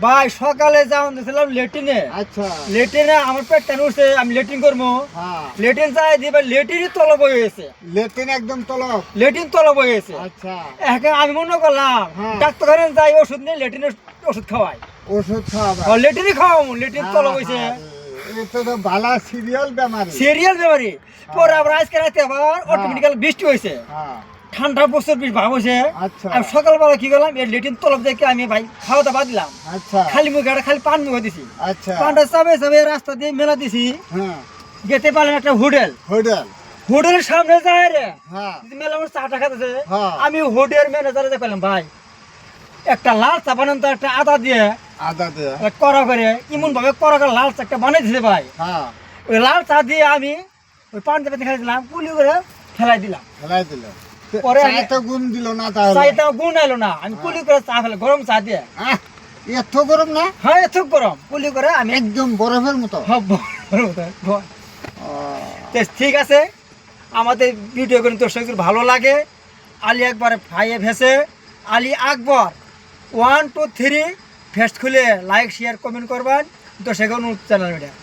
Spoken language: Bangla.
ভাই সকালে যাওয়ান দিয়েছিলাম লেট্রিনে। আচ্ছা লেট্রিনে আমার পেট টান উঠছে, আমি লেট্রিন করবো। হ্যাঁ লেট্রিন চাই দিবে, লেট্রিনই তলব হয়ে গেছে। লেট্রিন একদম তলব। লেট্রিন তলব হয়ে গেছে। আচ্ছা এখন আমি মনে করলাম হ্যাঁ। ডাক্তারখানে যাই ওষুধ নিয়ে লেট্রিনের ওষুধ খাওয়াই। ওষুধ খাওয়াবা। লেট্রিনই খাওয়াবো, লেট্রিন তলব হয়েছে। এটা তো বালা সিরিয়াল বেমারি। সিরিয়াল বেমারি। পরে আবার আজকে রাতে আবার অটোমেটিক্যাল বৃষ্টি হয়েছে, হ্যাঁ ঠান্ডা প্রচুর বেশ ভাব হয়েছে। আচ্ছা আমি সকালবেলা কি করলাম, এই লেট্রিন তলব দেখে আমি ভাই খাওয়া দাওয়া বাদ দিলাম। আচ্ছা খালি মুখে একটা খালি পান মুখে দিছি। আচ্ছা পানটা চাবে চাবে রাস্তা দিয়ে মেলা দিছি। হ্যাঁ যেতে পারলাম একটা হোটেল। হোটেল হোটেলের সামনে যায় রে, হ্যাঁ মেলা আমার চাটা খাতেছে। হ্যাঁ। আমি হোটেল ম্যানেজারে দেখলাম ভাই একটা লাল চা বানান, তো একটা আদা দিয়ে আদা দিয়ে কড়া করে এমন ভাবে কড়া করে লাল চা একটা বানাই দিছে ভাই। হ্যাঁ ওই লাল চা দিয়ে আমি ওই পান চাপাতি খাই দিলাম, কুলি করে ফেলাই দিলাম। ফেলাই দিল। পরে আমি- চায়ে তো গুণ দিল না তাহলে। চাইতে গুণ আইলো না, আমি কুলি করে চা ফেলে গরম চা দিয়ে। আহ, এত গরম না হ্যাঁ এত গরম কুলি করে আমি একদম বরফের মতো। তো ঠিক আছে, আমাদের ভিডিও কিন্তু দর্শকদের ভালো লাগে। আলী একবার ভাইয়ে ভেসে আলী আকবর 1 2 3 ফেস্ট খুলে লাইক শেয়ার কমেন্ট করবেন। দর্শক চ্যানেল মিডিয়া।